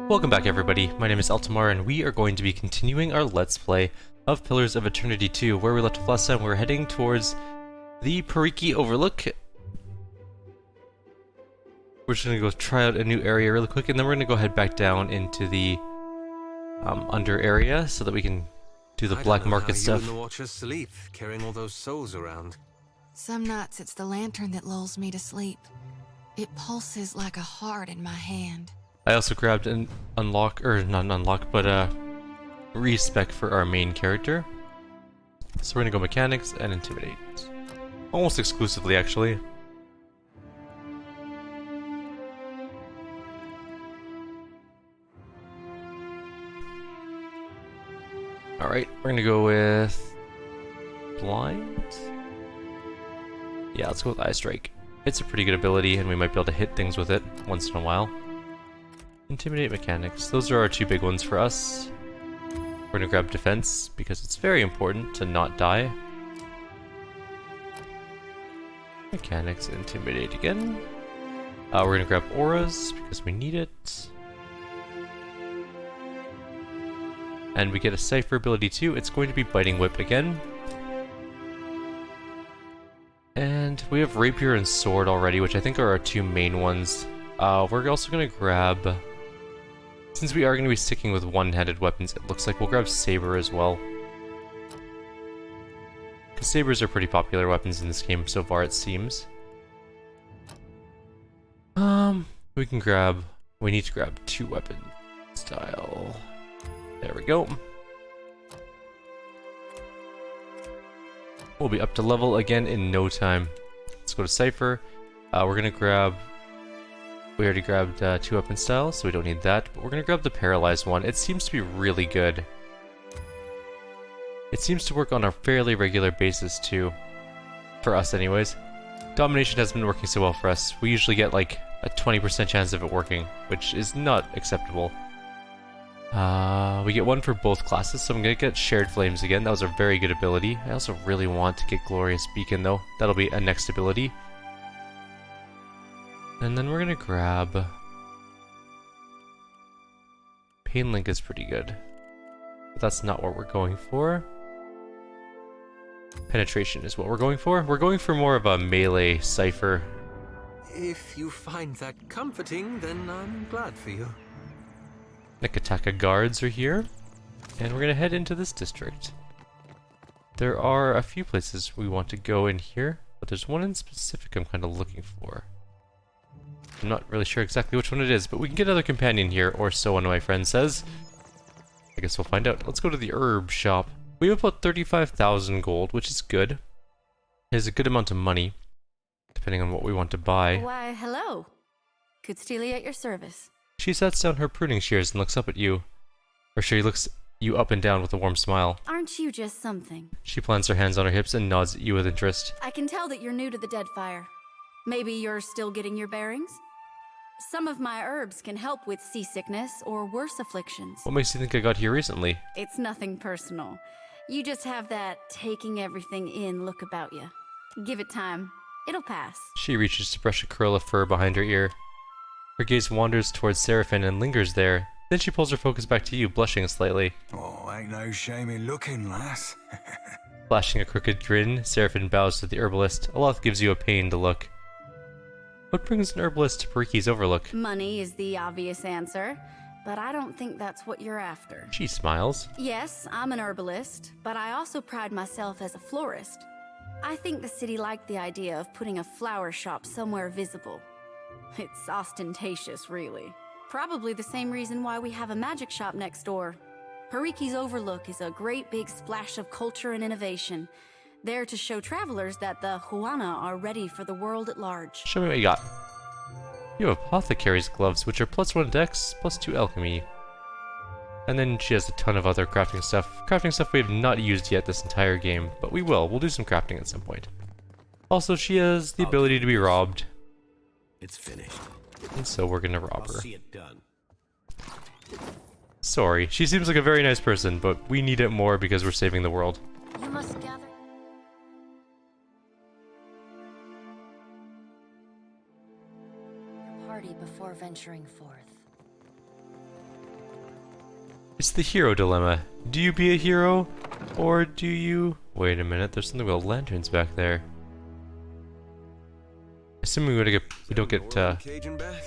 Welcome back everybody, my name is Eltimar and we are going to be continuing our Let's Play of Pillars of Eternity 2. Where we left off last time, we're heading towards the Pariki Overlook. We're just going to go try out a new area really quick and then we're going to go head back down into the under area so that we can do the black market stuff. You and the Watchers sleep, carrying all those souls around. Some nights it's the lantern that lulls me to sleep. It pulses like a heart in my hand. I also grabbed an unlock, or not an unlock, but a respec for our main character. So we're gonna go mechanics and intimidate. Almost exclusively, actually. Alright, we're gonna go with blind. Yeah, let's go with Eye Strike. It's a pretty good ability, and we might be able to hit things with it once in a while. Intimidate mechanics. Those are our two big ones for us. We're gonna grab defense, because it's very important to not die. Mechanics, intimidate again. We're gonna grab auras, because we need it. And we get a cipher ability too. It's going to be Biting Whip again. And we have Rapier and Sword already, which I think are our two main ones. We're also going to grab... Since we are going to be sticking with one-handed weapons, it looks like we'll grab Saber as well. Because Sabers are pretty popular weapons in this game so far, it seems. We can grab... We need to grab two weapon style. There we go. We'll be up to level again in no time. Let's go to Cypher. We're gonna grab... We already grabbed two weapon styles, so we don't need that. But we're gonna grab the Paralyzed one. It seems to be really good. It seems to work on a fairly regular basis too. For us anyways. Domination has been working so well for us. We usually get like a 20% chance of it working, which is not acceptable. We get one for both classes, so I'm gonna get Shared Flames again. That was a very good ability. I also really want to get Glorious Beacon though. That'll be a next ability. And then we're gonna grab... Pain Link is pretty good. But that's not what we're going for. Penetration is what we're going for. We're going for more of a melee cipher. If you find that comforting, then I'm glad for you. Nikataka guards are here, and we're gonna head into this district. There are a few places we want to go in here, but there's one in specific I'm kind of looking for. I'm not really sure exactly which one it is, but we can get another companion here, or so one of my friends says. I guess we'll find out. Let's go to the herb shop. We have about 35,000 gold, which is good. It is a good amount of money, depending on what we want to buy. Why, hello. Cootsteely at your service. She sets down her pruning shears and looks up at you. Or she looks you up and down with a warm smile. Aren't you just something? She plants her hands on her hips and nods at you with interest. I can tell that you're new to the Deadfire. Maybe you're still getting your bearings? Some of my herbs can help with seasickness or worse afflictions. What makes you think I got here recently? It's nothing personal. You just have that taking everything in look about you. Give it time. It'll pass. She reaches to brush a curl of fur behind her ear. Her gaze wanders towards Seraphine and lingers there. Then she pulls her focus back to you, blushing slightly. Oh, ain't no shame in looking, lass. Flashing a crooked grin, Seraphine bows to the herbalist. Aloth gives you a pained look. What brings an herbalist to Pariki's Overlook? Money is the obvious answer, but I don't think that's what you're after. She smiles. Yes, I'm an herbalist, but I also pride myself as a florist. I think the city liked the idea of putting a flower shop somewhere visible. It's ostentatious, really. Probably the same reason why we have a magic shop next door. Pariki's Overlook is a great big splash of culture and innovation, there to show travelers that the Huana are ready for the world at large. Show me what you got. You have Apothecary's gloves, which are +1 dex, +2 alchemy. And then she has a ton of other crafting stuff. Crafting stuff we have not used yet this entire game, but we will. We'll do some crafting at some point. Also, she has the ability to be robbed. It's finished. And so we're gonna rob I'll her. see it done. Sorry, she seems like a very nice person, but we need it more because we're saving the world. You must gather. Your party before venturing forth. It's the hero dilemma. Do you be a hero, or do you... Wait a minute, there's something about lanterns back there. Assuming we don't get Cajun back?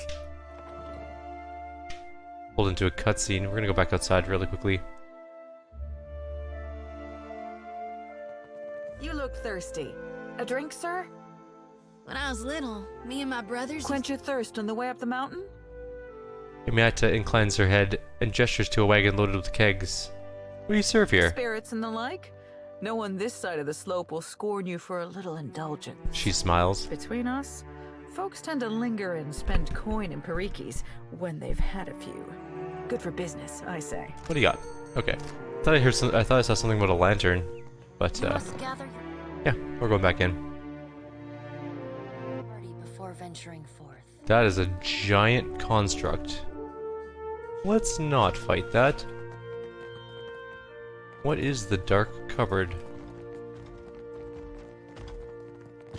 pulled into a cutscene, we're gonna go back outside really quickly. You look thirsty. A drink, sir? When I was little, me and my brothers... Quench your thirst on the way up the mountain? Yamiata inclines her head and gestures to a wagon loaded with kegs. What do you serve here? Spirits and the like? No one this side of the slope will scorn you for a little indulgence. She smiles. Between us, folks tend to linger and spend coin in parikis when they've had a few. Good for business, I say. What do you got? Okay. I thought I saw something about a lantern, but Must gather yeah, we're going back in. your party before venturing forth. That is a giant construct. Let's not fight that. What is the dark cupboard?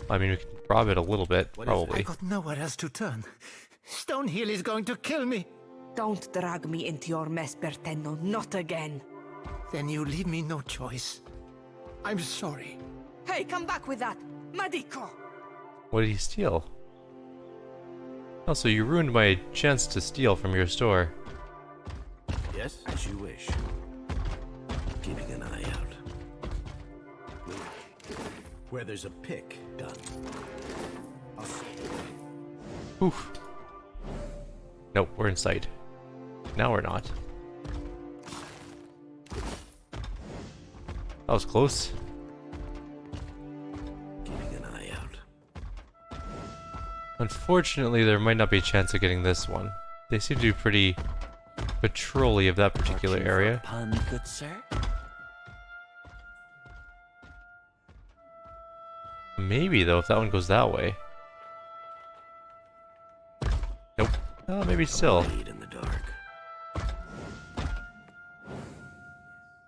I mean, we can rob it a little bit, probably. I got nowhere else to turn. Stonehill is going to kill me. Don't drag me into your mess, Bertendo. Not again. Then you leave me no choice. I'm sorry. Hey, come back with that. Medico! What did he steal? Also, you ruined my chance to steal from your store. Yes, as you wish. Keeping an eye out. Where there's a pick, done. I'll see. Oof. Nope, we're inside. Now we're not. That was close. Keeping an eye out. Unfortunately, there might not be a chance of getting this one. They seem to be pretty patrolly of that particular Parking for a area. pun, good sir? Maybe, though, if that one goes that way. Nope. Maybe still. Lead in the dark.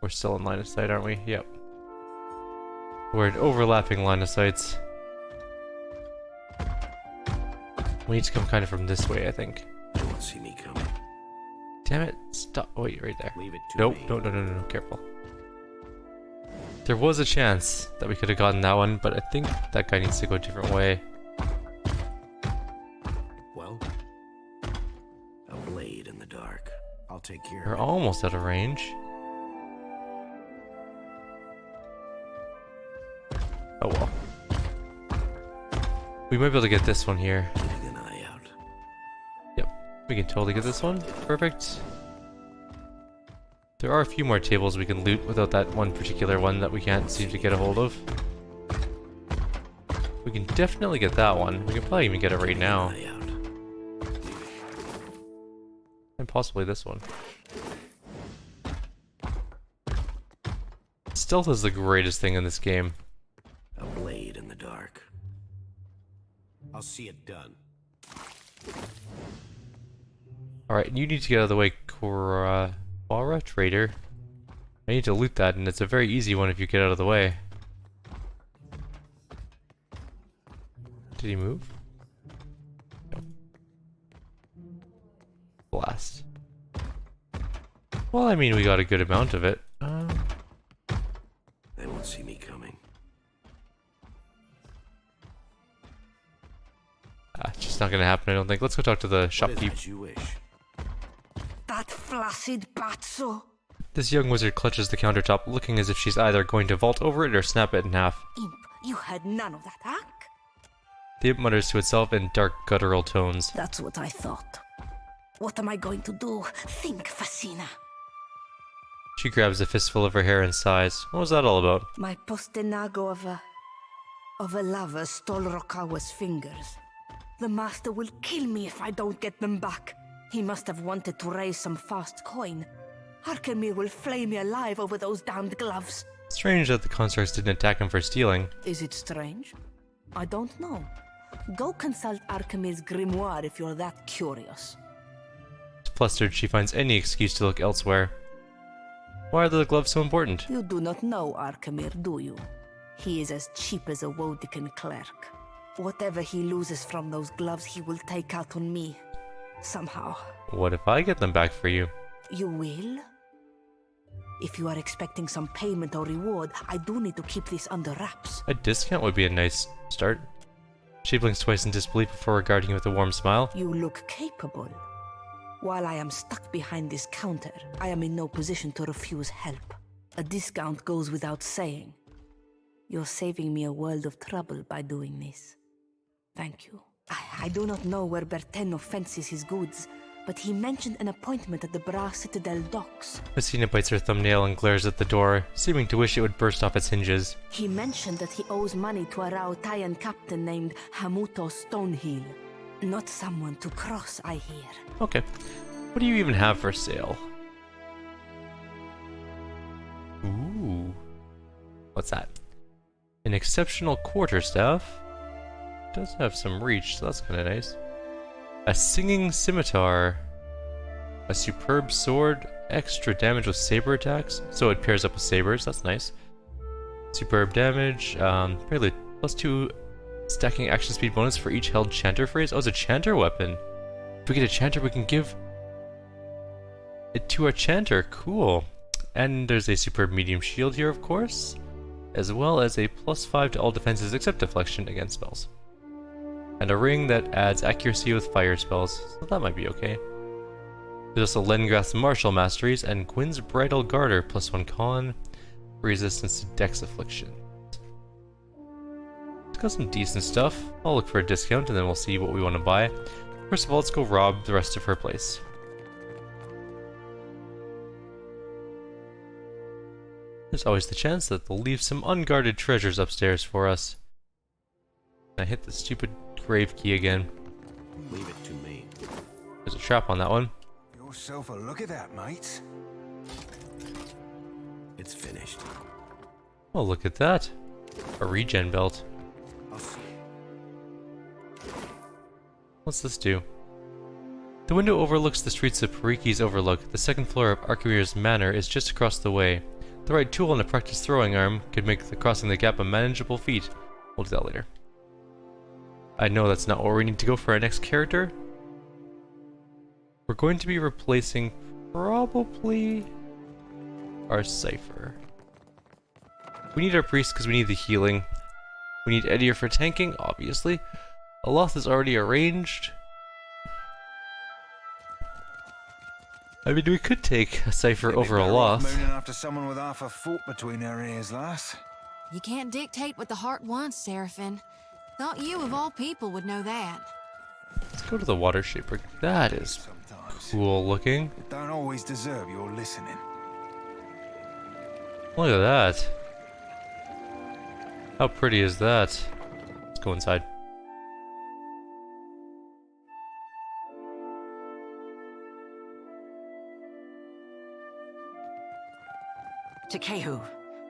We're still in line of sight, aren't we? Yep. We're in overlapping line of sights. We need to come kind of from this way, I think. They won't see me coming. Damn it. Stop. Oh, wait, right there. Leave it to Nope. me. No. Careful. There was a chance that we could have gotten that one, but I think that guy needs to go a different way. Well, a blade in the dark. I'll take care We're of it. almost out of range. Oh well. We might be able to get this one here. Keeping an eye out. Yep, we can totally get this one. Perfect. There are a few more tables we can loot without that one particular one that we can't seem to get a hold of. We can definitely get that one. We can probably even get it right now. Eye out. And possibly this one. Stealth is the greatest thing in this game. A blade in the dark. I'll see it done. Alright, you need to get out of the way, Quara Trader. I need to loot that, and it's a very easy one if you get out of the way. Did he move? No. Blast. Well, I mean, we got a good amount of it. They won't see me coming. It's just not gonna happen, I don't think. Let's go talk to the What is shopkeep. as you wish. That flaccid batso. This young wizard clutches the countertop, looking as if she's either going to vault over it or snap it in half. Imp, you had none of that, huh? The imp mutters to itself in dark, guttural tones. That's what I thought. What am I going to do? Think, Fascina. She grabs a fistful of her hair and sighs. What was that all about? My postenago of a lover stole Rokawa's fingers. The master will kill me if I don't get them back. He must have wanted to raise some fast coin. Arkemir will flay me alive over those damned gloves. Strange that the constructs didn't attack him for stealing. Is it strange? I don't know. Go consult Arkemir's grimoire if you're that curious. Flustered, she finds any excuse to look elsewhere. Why are the gloves so important? You do not know Arkemir, do you? He is as cheap as a Wodican clerk. Whatever he loses from those gloves, he will take out on me. Somehow. What if I get them back for you? You will? If you are expecting some payment or reward, I do need to keep this under wraps. A discount would be a nice start. She blinks twice in disbelief before regarding you with a warm smile. You look capable. While I am stuck behind this counter, I am in no position to refuse help. A discount goes without saying. You're saving me a world of trouble by doing this. Thank you. I do not know where Berteno fences his goods, but he mentioned an appointment at the Bra Citadel docks. Messina bites her thumbnail and glares at the door, seeming to wish it would burst off its hinges. He mentioned that he owes money to a Raotayan captain named Hamuto Stonehill. Not someone to cross, I hear. Okay. What do you even have for sale? Ooh. What's that? An exceptional quarterstaff. Does have some reach, so that's kind of nice. A singing scimitar. A superb sword. Extra damage with saber attacks, so it pairs up with sabers. That's nice. Superb damage. Apparently +2 stacking action speed bonus for each held chanter phrase. Oh, it's a chanter weapon. If we get a chanter, we can give it to our chanter. Cool. And there's a superb medium shield here, of course, as well as a +5 to all defenses except deflection against spells. And a ring that adds accuracy with fire spells, so that might be okay. There's also Lengrath's martial masteries and Gwyn's bridal garter, +1 con, resistance to dex affliction. It's got some decent stuff. I'll look for a discount and then we'll see what we want to buy. First of all, let's go rob the rest of her place. There's always the chance that they'll leave some unguarded treasures upstairs for us. I hit the stupid grave key again. Leave it to me. There's a trap on that one. Yourself a look at that, mate. It's finished. Oh, look at that. A regen belt. What's this do? The window overlooks the streets of Pariki's Overlook. The second floor of Archimir's Manor is just across the way. The right tool and a practiced throwing arm could make crossing the gap a manageable feat. We'll do that later. I know that's not where we need to go for our next character. We're going to be replacing probably our Cypher. We need our priest because we need the healing. We need Edier for tanking, obviously. Aloth is already arranged. I mean, we could take a Cypher over Aloth. Mooning after someone with half a foot between her ears, lass. You can't dictate what the heart wants, Seraphine. Thought you, of all people, would know that. Let's go to the Water Shaper. That is Sometimes cool looking. it don't always deserve your listening. Look at that. How pretty is that? Let's go inside. Tekahu,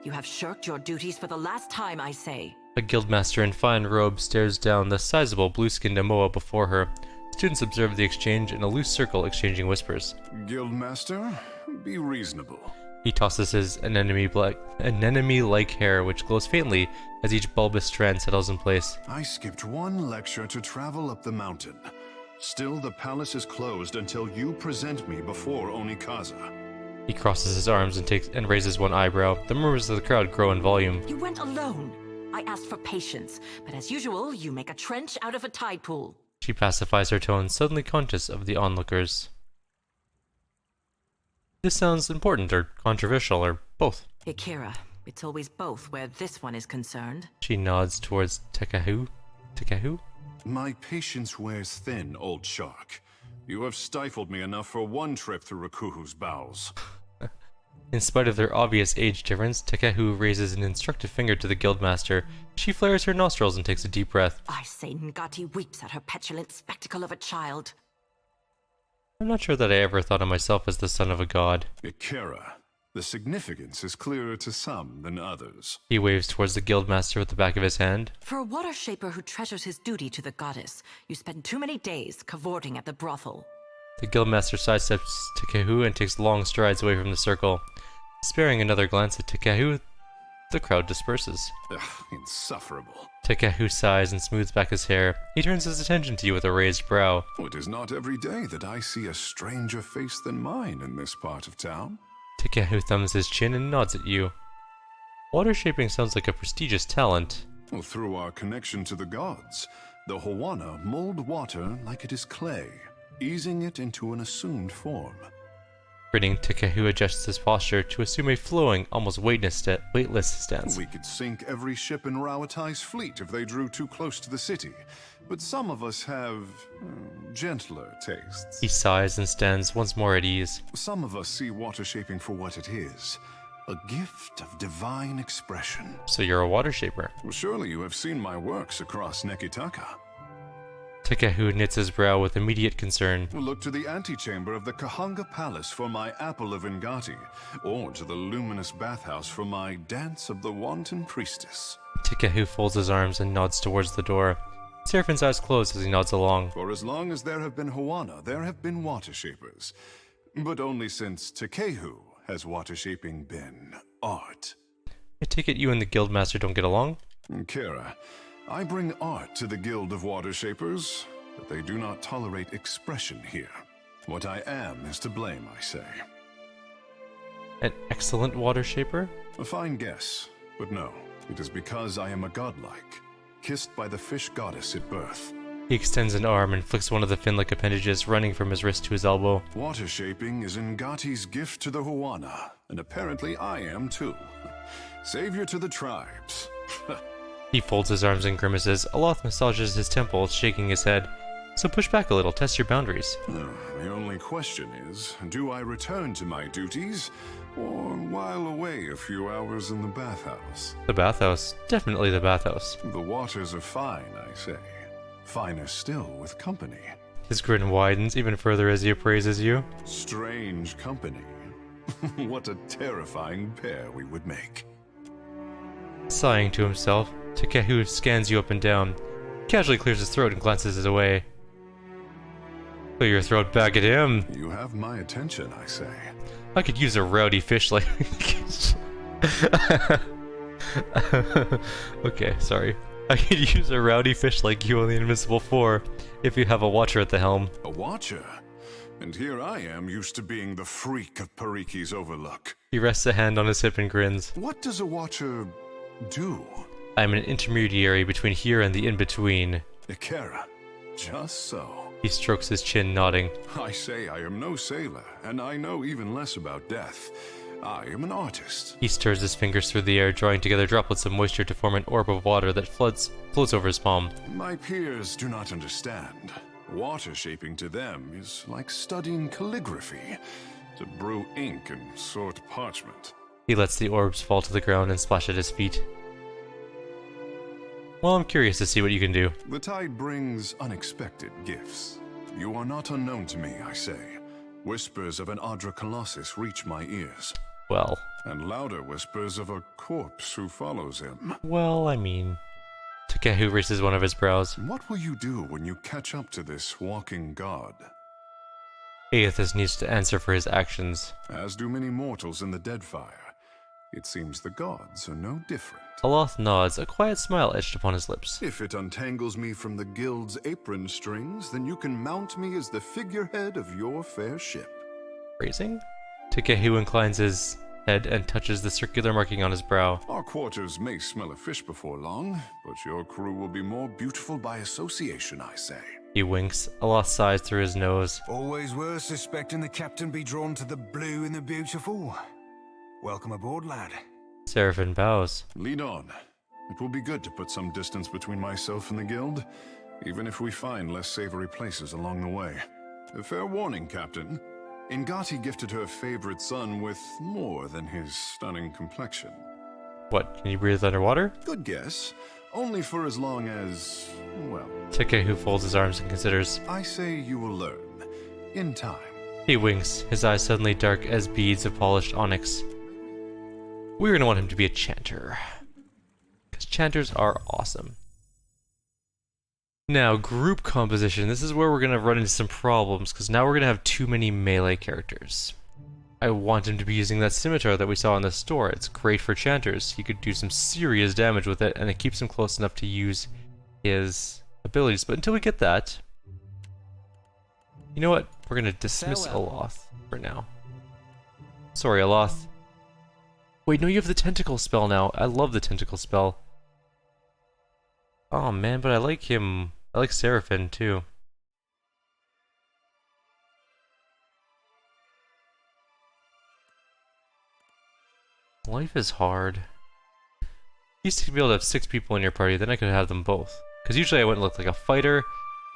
you have shirked your duties for the last time, I say. A guildmaster in fine robe stares down the sizable blue-skinned Amoa before her. Students observe the exchange in a loose circle, exchanging whispers. Guildmaster, be reasonable. He tosses his anemone-like hair, which glows faintly as each bulbous strand settles in place. I skipped one lecture to travel up the mountain. Still, the palace is closed until you present me before Onikaza. He crosses his arms and raises one eyebrow. The murmurs of the crowd grow in volume. You went alone. I asked for patience, but as usual, you make a trench out of a tide pool. She pacifies her tone, suddenly conscious of the onlookers. This sounds important or controversial or both. Ikira, it's always both where this one is concerned. She nods towards Tekahu. Tekahu? My patience wears thin, old shark. You have stifled me enough for one trip through Rakuhu's bowels. In spite of their obvious age difference, Tekahu raises an instructive finger to the guildmaster. She flares her nostrils and takes a deep breath. I say Ngati weeps at her petulant spectacle of a child. I'm not sure that I ever thought of myself as the son of a god. Ikera, the significance is clearer to some than others. He waves towards the guildmaster with the back of his hand. For a water shaper who treasures his duty to the goddess, you spend too many days cavorting at the brothel. The guildmaster sidesteps Tekahu and takes long strides away from the circle. Sparing another glance at Tekahu, the crowd disperses. Ugh, insufferable. Tekahu sighs and smooths back his hair. He turns his attention to you with a raised brow. It is not every day that I see a stranger face than mine in this part of town. Tekahu thumbs his chin and nods at you. Water shaping sounds like a prestigious talent. Well, through our connection to the gods, the Huana mold water like it is clay, easing it into an assumed form. Grinning, Tekahu adjusts his posture to assume a flowing, almost weightless stance. We could sink every ship in Rauatai's fleet if they drew too close to the city, but some of us have gentler tastes. He sighs and stands once more at ease. Some of us see water shaping for what it is, a gift of divine expression. So you're a water shaper. Well, surely you have seen my works across Nekitaka. Tekahu knits his brow with immediate concern. Look to the antechamber of the Kahanga Palace for my Apple of Ngati, or to the luminous bathhouse for my Dance of the Wanton Priestess. Tekahu folds his arms and nods towards the door. Seraphin's eyes close as he nods along. For as long as there have been Huana, there have been water shapers. But only since Tekahu has water shaping been art. I take it you and the Guildmaster don't get along? Kira, I bring art to the Guild of Water Shapers, but they do not tolerate expression here. What I am is to blame, I say. An excellent water shaper? A fine guess, but no. It is because I am a godlike, kissed by the fish goddess at birth. He extends an arm and flicks one of the fin-like appendages running from his wrist to his elbow. Water shaping is Ngati's gift to the Huana, and apparently I am too. Savior to the tribes. He folds his arms and grimaces. Aloth massages his temples, shaking his head. So push back a little, test your boundaries. The only question is, do I return to my duties, or while away a few hours in the bathhouse? The bathhouse. Definitely the bathhouse. The waters are fine, I say. Finer still with company. His grin widens even further as he appraises you. Strange company. What a terrifying pair we would make. Sighing to himself, Tekahu scans you up and down, casually clears his throat and glances away. Clear your throat back at him. You have my attention, I say. I could use a rowdy fish like... Okay, sorry. I could use a rowdy fish like you on the Invincible 4, if you have a watcher at the helm. A watcher? And here I am, used to being the freak of Pariki's Overlook. He rests a hand on his hip and grins. What does a watcher do? I'm an intermediary between here and the in-between. Ikera. Just so. He strokes his chin, nodding. I say I am no sailor, and I know even less about death. I am an artist. He stirs his fingers through the air, drawing together droplets of moisture to form an orb of water that floats over his palm. My peers do not understand. Water shaping to them is like studying calligraphy, to brew ink and sort parchment. He lets the orbs fall to the ground and splash at his feet. Well, I'm curious to see what you can do. The tide brings unexpected gifts. You are not unknown to me, I say. Whispers of an Adra Colossus reach my ears. Well. And louder whispers of a corpse who follows him. Well, I mean... Tekahu raises one of his brows. What will you do when you catch up to this walking god? Aethys needs to answer for his actions. As do many mortals in the Deadfire. It seems the gods are no different. Aloth nods, a quiet smile etched upon his lips. If it untangles me from the guild's apron strings, then you can mount me as the figurehead of your fair ship. Phrasing? Tekahu inclines his head and touches the circular marking on his brow. Our quarters may smell of fish before long, but your crew will be more beautiful by association, I say. He winks. Aloth sighs through his nose. Always worth suspecting the captain be drawn to the blue and the beautiful. Welcome aboard, lad. Seraphin bows. Lead on. It will be good to put some distance between myself and the guild, even if we find less savory places along the way. A fair warning, Captain. Ngati gifted her favorite son with more than his stunning complexion. What, can you breathe underwater? Good guess. Only for as long as, well... Tekahu folds his arms and considers. I say you will learn. In time. He winks, his eyes suddenly dark as beads of polished onyx. We're gonna want him to be a chanter. Because chanters are awesome. Now, group composition. This is where we're gonna run into some problems, because now we're gonna have too many melee characters. I want him to be using that scimitar that we saw in the store. It's great for chanters. He could do some serious damage with it, and it keeps him close enough to use his abilities. But until we get that, you know what? We're gonna dismiss Aloth for now. Sorry, Aloth. Wait, no, you have the tentacle spell now. I love the tentacle spell. Oh man, but I like him. I like Seraphim too. Life is hard. Used to be able to have 6 people in your party, then I could have them both. Because usually I went and looked like a fighter,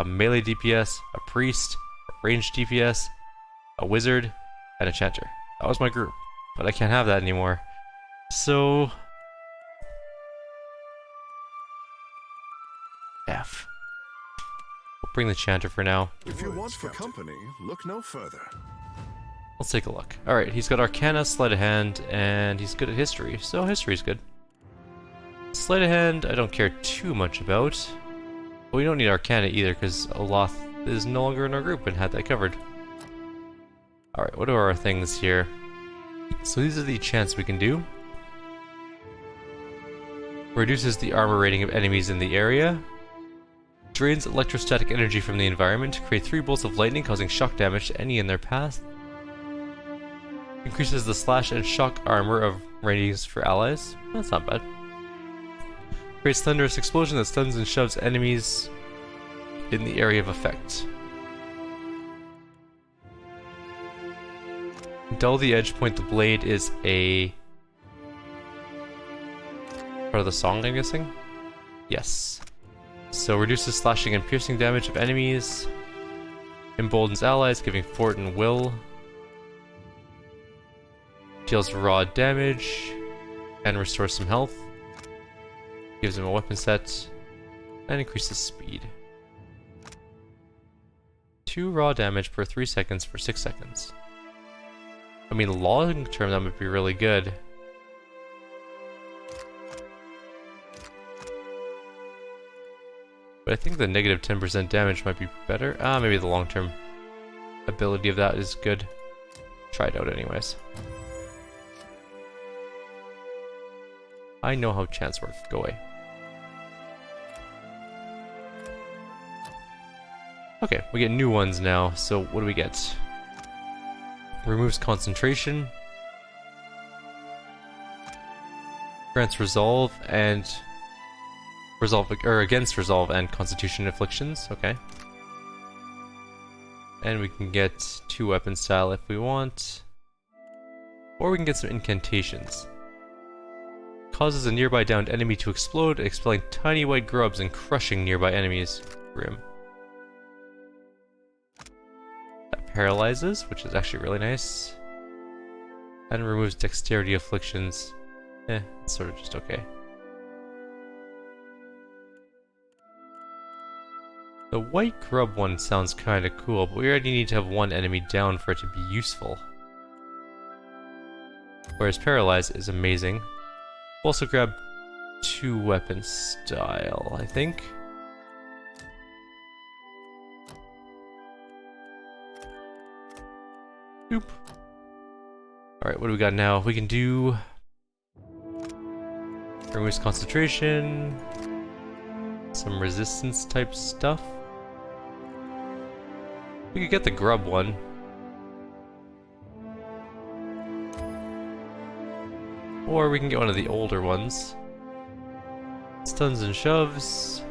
a melee DPS, a priest, a ranged DPS, a wizard, and a chanter. That was my group. But I can't have that anymore. So... F. We'll bring the chanter for now. If you want for company, look no further. Let's take a look. Alright, he's got Arcana, Sleight of Hand, and he's good at History, so History's good. Sleight of Hand, I don't care too much about. But we don't need Arcana either, because Aloth is no longer in our group and had that covered. Alright, what are our things here? So these are the chants we can do. Reduces the armor rating of enemies in the area. Drains electrostatic energy from the environment to create 3 bolts of lightning, causing shock damage to any in their path. Increases the slash and shock armor of ratings for allies. That's not bad. Creates thunderous explosion that stuns and shoves enemies in the area of effect. Dull the edge, point the blade is a part of the song, I'm guessing? Yes. So reduces slashing and piercing damage of enemies. Emboldens allies, giving fort and will. Deals raw damage. And restores some health. Gives him a weapon set. And increases speed. 2 raw damage per 3 seconds for 6 seconds. I mean, long term that would be really good. But I think the negative 10% damage might be better. Ah, maybe the long term ability of that is good. Try it out anyways. I know how chants work. Go away. Okay, we get new ones now. So what do we get? Removes concentration. Grants resolve and against resolve and constitution afflictions. Okay. And we can get 2 weapon style if we want. Or we can get some incantations. Causes a nearby downed enemy to explode, expelling tiny white grubs and crushing nearby enemies. Grim. That paralyzes, which is actually really nice. And removes dexterity afflictions. It's sort of just okay. The white grub one sounds kind of cool, but we already need to have 1 enemy down for it to be useful. Whereas Paralyze is amazing. We'll also grab 2 weapon style, I think. Boop. Alright, what do we got now? We can do... Removes concentration. Some resistance type stuff. We could get the grub one. Or we can get one of the older ones. Stuns and shoves.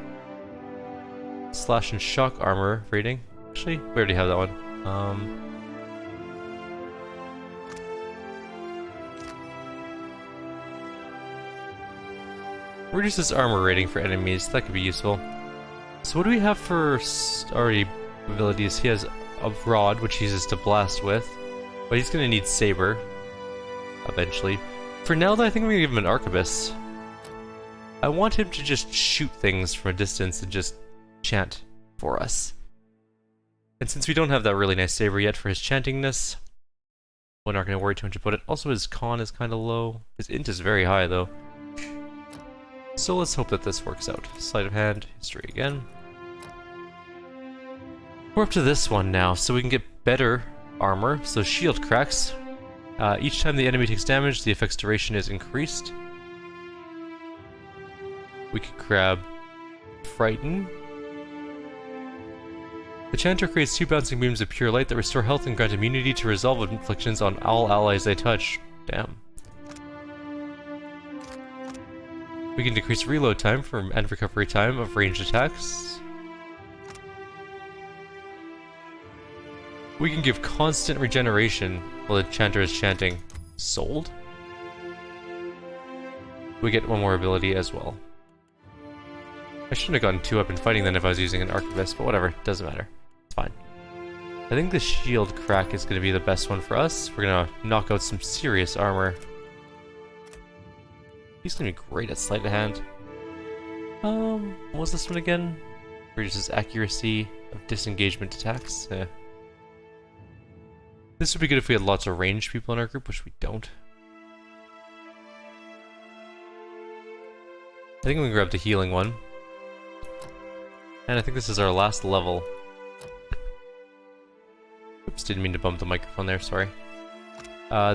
Slash and shock armor rating. Actually, we already have that one. Reduces armor rating for enemies. That could be useful. So what do we have for already abilities? He has a rod, which he uses to blast with. But he's going to need saber. Eventually. For now, though, I think I'm going to give him an arquebus. I want him to just shoot things from a distance and just chant for us. And since we don't have that really nice saber yet for his chantingness, we're not going to worry too much about it. Also, his con is kind of low. His int is very high, though. So let's hope that this works out. Sleight of hand, history again. We're up to this one now, so we can get better armor. So shield cracks. Each time the enemy takes damage, the effect's duration is increased. We could grab Frighten. The chanter creates 2 bouncing beams of pure light that restore health and grant immunity to resolve inflictions on all allies they touch. Damn. We can decrease reload time and recovery time of ranged attacks. We can give constant regeneration while the chanter is chanting. Sold? We get 1 more ability as well. I shouldn't have gotten 2 up in fighting then if I was using an archivist, but whatever, doesn't matter. It's fine. I think the shield crack is going to be the best one for us. We're going to knock out some serious armor. He's going to be great at sleight of hand. What was this one again? Reduces accuracy of disengagement attacks. This would be good if we had lots of ranged people in our group, which we don't. I think we can grab the healing one. And I think this is our last level. Oops, didn't mean to bump the microphone there, sorry.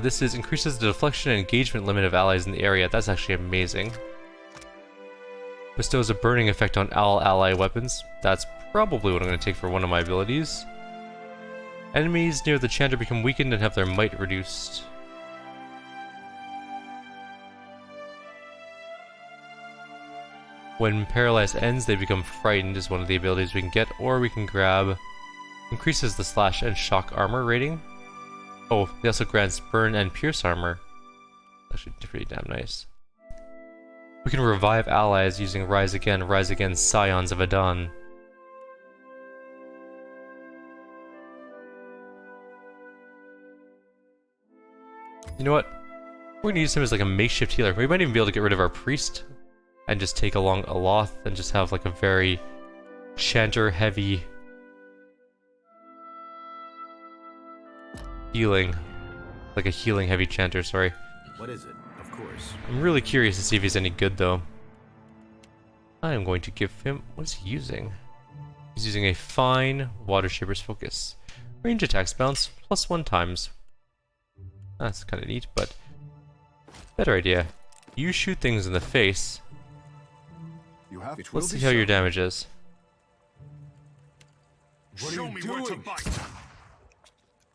This increases the deflection and engagement limit of allies in the area. That's actually amazing. Bestows a burning effect on all ally weapons. That's probably what I'm going to take for one of my abilities. Enemies near the chanter become weakened and have their might reduced. When paralyzed ends, they become frightened is one of the abilities we can get, or we can grab... Increases the slash and shock armor rating. Oh, it also grants burn and pierce armor. Actually pretty damn nice. We can revive allies using Rise Again, Scions of Adon. You know what? We're gonna use him as like a makeshift healer. We might even be able to get rid of our priest and just take along Aloth and just have like a very chanter heavy healing. Like a healing heavy chanter, sorry. What is it? Of course. I'm really curious to see if he's any good though. I am going to give him... What's he using? He's using a fine Water Shaper's Focus. Range attacks bounce +1 times. That's kind of neat, but... Better idea. You shoot things in the face. Let's see how your damage is. Show me where to bite.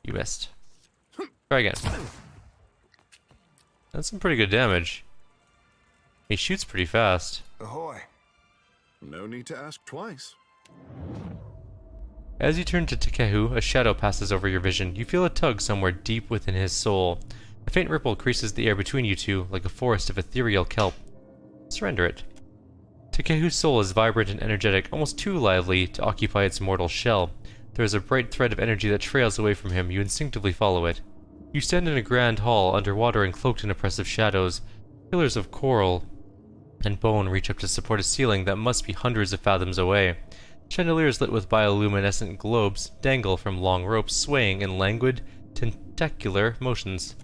You missed. Try again. That's some pretty good damage. He shoots pretty fast. Ahoy. No need to ask twice. As you turn to Tekahu, a shadow passes over your vision. You feel a tug somewhere deep within his soul. A faint ripple creases the air between you two, like a forest of ethereal kelp. Surrender it. Tekahu's soul is vibrant and energetic, almost too lively to occupy its mortal shell. There is a bright thread of energy that trails away from him. You instinctively follow it. You stand in a grand hall, underwater and cloaked in oppressive shadows. Pillars of coral and bone reach up to support a ceiling that must be hundreds of fathoms away. Chandeliers lit with bioluminescent globes dangle from long ropes, swaying in languid, tentacular motions.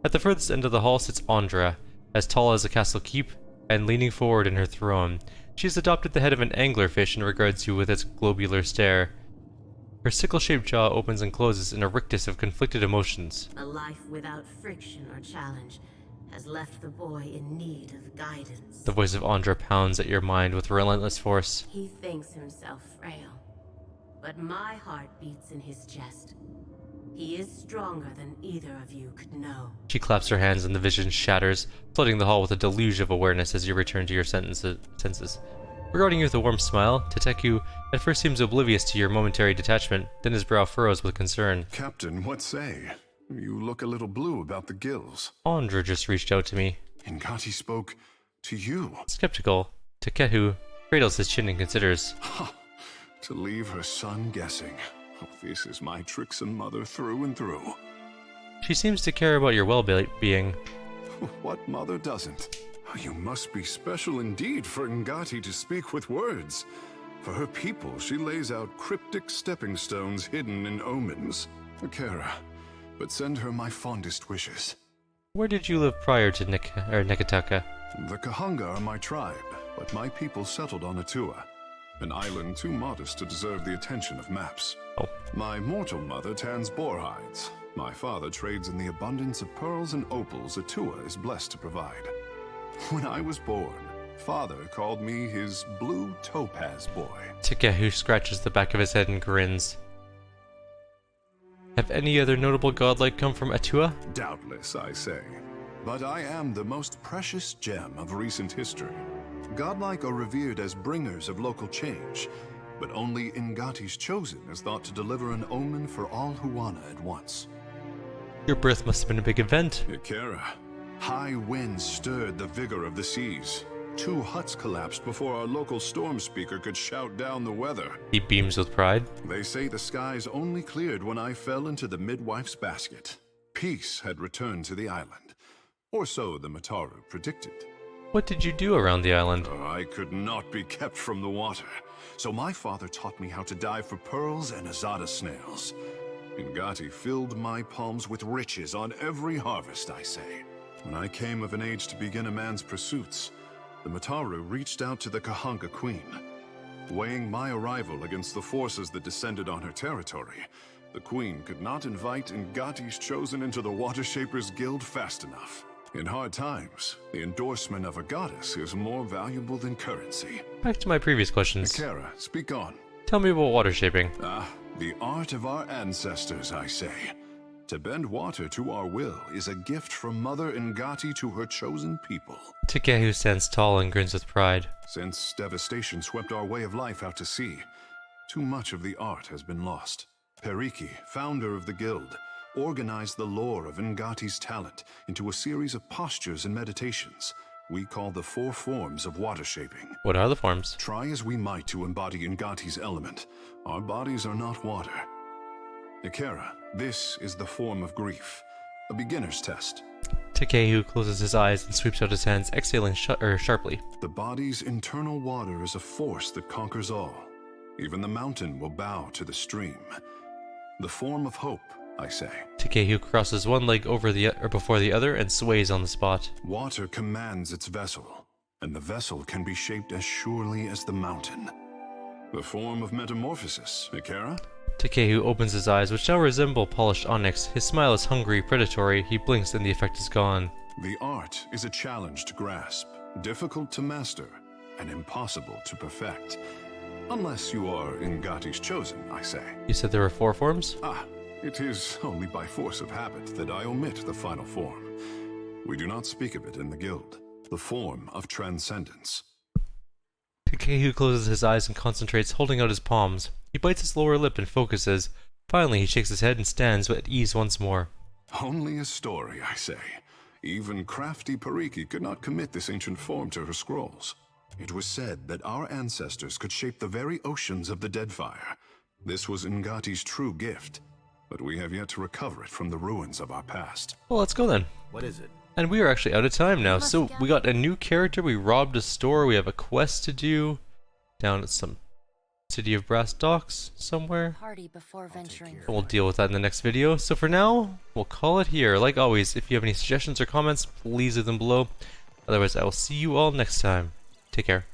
At the furthest end of the hall sits Andra, as tall as a castle keep, and leaning forward in her throne. She has adopted the head of an anglerfish and regards you with its globular stare. Her sickle-shaped jaw opens and closes in a rictus of conflicted emotions. A life without friction or challenge has left the boy in need of guidance. The voice of Andra pounds at your mind with relentless force. He thinks himself frail, but my heart beats in his chest. He is stronger than either of you could know. She claps her hands and the vision shatters, flooding the hall with a deluge of awareness as you return to your senses. Regarding you with a warm smile, Tekahu at first seems oblivious to your momentary detachment, then his brow furrows with concern. Captain, what say? You look a little blue about the gills. Andra just reached out to me. Ngati spoke to you. Skeptical, Tekahu cradles his chin and considers. To leave her son guessing. Oh, this is my tricksome mother through and through. She seems to care about your well-being. What mother doesn't? You must be special indeed for Ngati to speak with words. For her people, she lays out cryptic stepping stones hidden in omens. Akira, but send her my fondest wishes. Where did you live prior to Nekataka? The Kahanga are my tribe, but my people settled on Atua, an island too modest to deserve the attention of maps. Oh. My mortal mother tans boar hides. My father trades in the abundance of pearls and opals Atua is blessed to provide. When I was born, Father called me his blue topaz boy. Tekahu scratches the back of his head and grins. Have any other notable godlike come from Atua? Doubtless, I say. But I am the most precious gem of recent history. Godlike are revered as bringers of local change, but only Ngati's Chosen is thought to deliver an omen for all Huana at once. Your birth must have been a big event. Ikera, high winds stirred the vigor of the seas. 2 huts collapsed before our local storm speaker could shout down the weather. He beams with pride. They say the skies only cleared when I fell into the midwife's basket. Peace had returned to the island. Or so the Mataru predicted. What did you do around the island? I could not be kept from the water, so my father taught me how to dive for pearls and azada snails. Ngati filled my palms with riches on every harvest, I say. When I came of an age to begin a man's pursuits, the Mataru reached out to the Kahanka Queen. Weighing my arrival against the forces that descended on her territory, the Queen could not invite Ngati's Chosen into the Watershapers Guild fast enough. In hard times, the endorsement of a goddess is more valuable than currency. Back to my previous questions. Ikera, speak on. Tell me about water shaping. The art of our ancestors, I say. To bend water to our will is a gift from Mother Ngati to her chosen people. Tekahu stands tall and grins with pride. Since devastation swept our way of life out to sea, too much of the art has been lost. Periki, founder of the guild, organized the lore of Ngati's talent into a series of postures and meditations we call the 4 forms of water shaping. What are the forms? Try as we might to embody Ngati's element, our bodies are not water. Ikera, this is the form of grief, a beginner's test. Tekahu closes his eyes and sweeps out his hands, exhaling sharply. The body's internal water is a force that conquers all. Even the mountain will bow to the stream. The form of hope, I say. Tekahu crosses one leg before the other and sways on the spot. Water commands its vessel, and the vessel can be shaped as surely as the mountain. The form of metamorphosis, Ikera? Tekahu opens his eyes, which now resemble polished onyx. His smile is hungry, predatory. He blinks and the effect is gone. The art is a challenge to grasp, difficult to master, and impossible to perfect. Unless you are Ngati's Chosen, I say. You said there were 4 forms? It is only by force of habit that I omit the final form. We do not speak of it in the guild. The form of transcendence. Tekahu closes his eyes and concentrates, holding out his palms. He bites his lower lip and focuses. Finally, he shakes his head and stands at ease once more. Only a story, I say. Even crafty Periki could not commit this ancient form to her scrolls. It was said that our ancestors could shape the very oceans of the Deadfire. This was Ngati's true gift, but we have yet to recover it from the ruins of our past. Well, let's go then. What is it? And we are actually out of time now, so we got a new character, we robbed a store, we have a quest to do down at some City of Brass Docks somewhere. Party before venturing. We'll deal with that in the next video. So for now, we'll call it here. Like always, if you have any suggestions or comments, please leave them below. Otherwise, I will see you all next time. Take care.